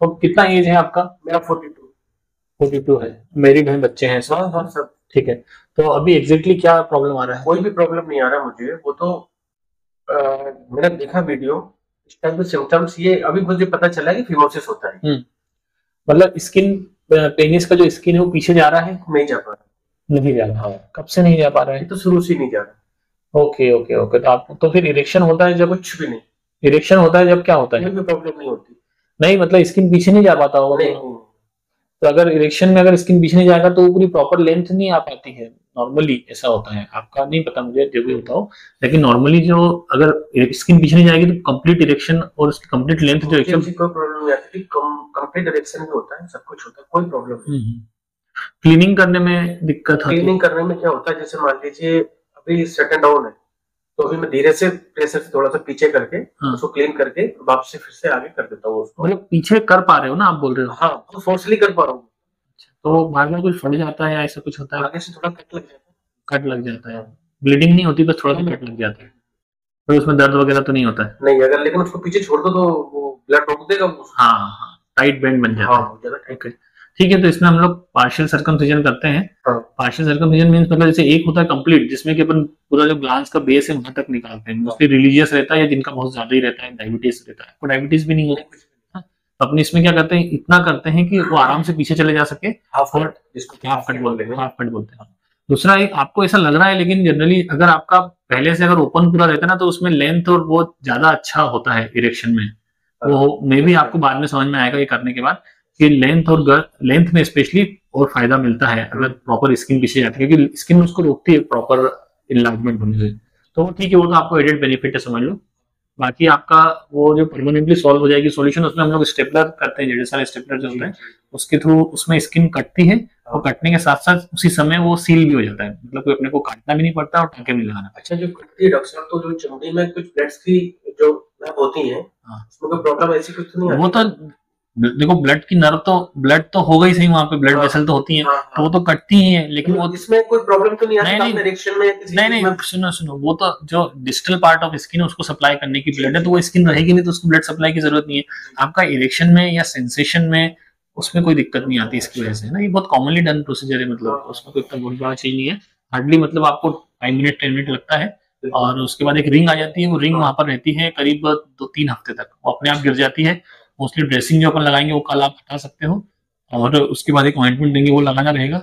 तो कितना एज है आपका? मेरा 42। 42 है, मैरिड हैं, बच्चे हैं सब? हाँ हाँ सब। ठीक है। तो अभी एग्जैक्टली क्या प्रॉब्लम आ रहा है? कोई भी प्रॉब्लम नहीं आ रहा मुझे, वो तो मैंने देखा वीडियो, इस टाइप के सिम्टम्स ये अभी मुझे पता चला कि फिमोसिस होता है। मतलब स्किन, पेनिस का जो स्किन है वो पीछे जा रहा है? नहीं जा पा रहा। नहीं जा रहा है। कब से नहीं जा पा रहा ये है? तो शुरू से नहीं जा रहा। Okay okay okay. तो आप तो फिर इरेक्शन होता है जब? कुछ भी नहीं। इरेक्शन होता है जब क्या होता कोई है? भी प्रॉब्लम नहीं होती। नहीं मतलब स्किन पीछे नहीं जा पाता होगा नहीं तो? नहीं। तो अगर इरेक्शन में अगर स्किन पीछे नहीं जाएगा तो वो पूरी प्रॉपर लेंथ नहीं आ पाती है। नॉर्मली ऐसा होता है, आपका नहीं पता मुझे, जो भी होता हो, लेकिन नॉर्मली जो अगर स्किन पीछे नहीं जाएगी तो कंप्लीट इरेक्शन और उसकी कंप्लीट लेंथ जो एकदम। कोई प्रॉब्लम नहीं आती, कंप्लीट डायरेक्शन में होता है, सब कुछ होता है, कोई प्रॉब्लम नहीं। क्लीनिंग करने में दिक्कत आती है? क्लीनिंग करने में क्या होता है, जैसे मान लीजिए अभी सेट एंड डाउन है, तो अभी मैं धीरे से प्रेशर से थोड़ा सा पीछे करके उसको क्लीन करके वापस से फिर से आगे कर देता हूँ उसको। मतलब पीछे कर पा रहे हो ना आप, बोल रहे हो? हाँ, तो फोर्सली कर पा रहा हूँ। तो बाद में कुछ फट जाता है या ऐसा कुछ होता है? आगे से थोड़ा कट लग जाता है। कट लग जाता है? ब्लीडिंग नहीं होती, बस थोड़ा सा कट लग जाता है? तो उसमें दर्द वगैरह तो नहीं होता है? नहीं, अगर लेकिन उसको पीछे छोड़ दो तो वो ब्लड रोक देगा वो। हाँ हाँ, टाइट बैंड बन जाता है। हाँ, ज्यादा टाइट। ओके, ठीक है। तो इसमें हम लोग पार्शियल सर्कमसिजन करते हैं। हाँ। पार्शियल सर्कमसिजन मींस मतलब जैसे एक होता है कंप्लीट, जिसमें कि अपन पूरा जो ग्लांस का बेस है वहां तक निकालते हैं। मोस्टली रिलीजियस रहता है या जिनका बहुत ज्यादा ही रहता है, डायबिटीज रहता है। आपको डायबिटीज भी नहीं है? हाँ, तो अपने इसमें क्या करते हैं, इतना करते हैं कि वो आराम से पीछे चले जा सके। हाफ और कट, जिसको हाफ कट बोलते हैं, हाफ कट बोलते हैं। दूसरा एक आपको ऐसा लग रहा है, लेकिन जनरली अगर आपका पहले से अगर ओपन पूरा रहता है ना तो उसमें लेंथ और वो ज्यादा अच्छा होता है इरेक्शन में। वो मे भी आपको बाद में समझ में आएगा ये करने के बाद, कि लेंथ और लेंथ में स्पेशली और फायदा मिलता है अगर प्रॉपर स्किन पीछे जाती है, क्योंकि स्किन उसको रोकती है प्रॉपर इनलार्जमेंट होने से। तो ठीक है, वो तो आपको एडेड बेनिफिट है, समझ लो। बाकी आपका वो जो परमानेंटली सॉल्व हो जाएगी सॉल्यूशन, उसमें हम लोग स्टेपलर करते हैं, जैसे सारे स्टेपलर जो होते हैं उसके थ्रू उसमें स्किन कटती है, और कटने के साथ साथ उसी समय वो सील भी हो जाता है, मतलब कोई अपने को काटना भी नहीं पड़ता और टाँके भी नहीं लगाना। अच्छा, जो कटती है डॉक्टर साहब, तो जो चमड़ी में कुछ ब्लड्स की जो नर्व होती है, उसमें कोई प्रॉब्लम ऐसी कुछ तो नहीं आती? वो तो देखो, ब्लड तो होगा ही सही, वहां पे ब्लड वेसल तो होती है, तो वो तो कटती ही है, लेकिन वो इसमें कोई प्रॉब्लम तो नहीं आती? नहीं इरेक्शन में नहीं, सुनो सुनो, वो तो जो डिस्टल पार्ट ऑफ स्किन है उसको सप्लाई करने की ब्लड है, तो वो स्किन रहेगी नहीं तो उसको ब्लड सप्लाई की जरूरत नहीं है। आपका इरेक्शन में या सेंसेशन में उसमें कोई दिक्कत नहीं आती इसकी वजह से ना। ये बहुत कॉमनली डन प्रोसीजर है, मतलब उसमें कोई इतना बहुत बड़ा चीज नहीं है। हार्डली मतलब आपको 5 मिनट 10 मिनट लगता है, और उसके बाद एक रिंग आ जाती है। वो रिंग वहां पर रहती है करीब 2-3 हफ्ते तक, वो अपने आप गिर जाती है। मोस्टली ड्रेसिंग जो अपन लगाएंगे वो कल आप हटा सकते हो, और उसके बाद एक ऑइंटमेंट देंगे, वो लगाना रहेगा।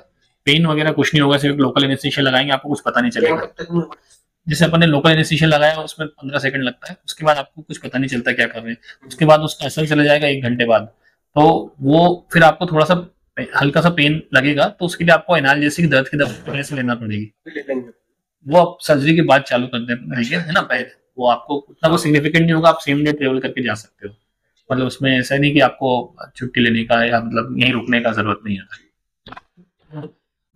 पेन वगैरह कुछ नहीं होगा, सिर्फ लोकल एनेस्थीसिया लगाएंगे, आपको कुछ पता नहीं चलेगा। जैसे अपन ने लोकल एनेस्थीसिया लगाया उसमें 15 सेकंड लगता है, उसके बाद आपको कुछ पता नहीं चलता क्या कर रहे हैं। उसके बाद उसका असर चला जाएगा 1 घंटे बाद, तो वो फिर आपको थोड़ा सा हल्का सा पेन लगेगा, तो उसके लिए आपको एनाल्जेसिक दर्द की दवा से लेना पड़ेगी। वो आप सर्जरी के बाद चालू कर देंगे, है ना। पहले वो आपको उतना कुछ सिग्निफिकेंट नहीं होगा, आप सेम डे ट्रेवल करके जा सकते हो। मतलब उसमें ऐसा नहीं कि आपको छुट्टी लेने का या मतलब यहीं रुकने का जरूरत नहीं है।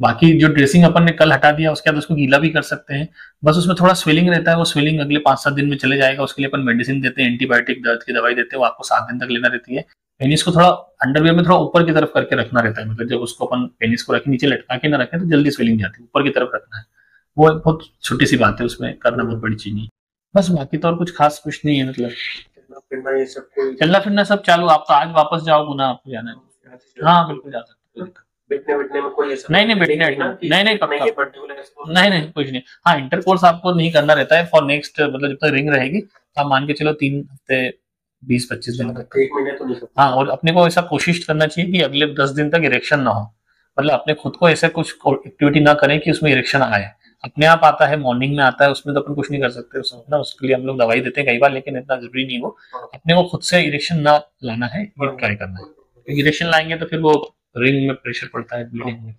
बाकी जो ड्रेसिंग अपन ने कल हटा दिया, उसके बाद उसको गीला भी कर सकते हैं। बस उसमें थोड़ा स्वेलिंग रहता है, वो स्वेलिंग अगले 5-7 दिन में चले जाएगा। उसके लिए अपन मेडिसिन देते हैं, एंटीबायोटिक दर्द की दवाई देते हैं, वो आपको 7 दिन तक लेना रहती है। पेनिस को थोड़ा अंडरवियर में थोड़ा ऊपर की तरफ करके रखना रहता है, मतलब जब उसको अपन पेनिस को रखें, नीचे लटका के ना रखें तो जल्दी स्वेलिंग जाती है, ऊपर की तरफ रखना है। वो बहुत छोटी सी बात है, उसमें करना बहुत बड़ी चीज नहीं। बस बाकी तो और कुछ खास कुछ नहीं है, मतलब चलना फिरना सब चालू। आप तो आज वापस जाओ गुना, आपको जाना है? हाँ बिल्कुल जा सकते हो। बैठने में कोई ऐसा नहीं बैठने नहीं पक्का नहीं कुछ नहीं। हाँ, इंटरकोर्स आपको नहीं करना रहता है फॉर नेक्स्ट, मतलब जब तक रिंग रहेगी तो आप मान के चलो 3 हफ्ते 20-25 दिन तक। 1 महीने तो नहीं। हाँ, और अपने को ऐसा कोशिश करना चाहिए कि अगले 10 दिन तक इरेक्शन ना हो, मतलब अपने खुद को ऐसे कुछ एक्टिविटी ना करें कि उसमें इरेक्शन आए। अपने आप आता है, मॉर्निंग में आता है, उसमें तो अपन कुछ नहीं कर सकते ना, उसके लिए हम लोग दवाई देते हैं कई बार, लेकिन इतना जरूरी नहीं। वो अपने को खुद से इरेक्शन ना लाना है, ये ट्राई करना है। इरेक्शन लाएंगे तो फिर वो रिंग में प्रेशर पड़ता है, ब्लीडिंग में।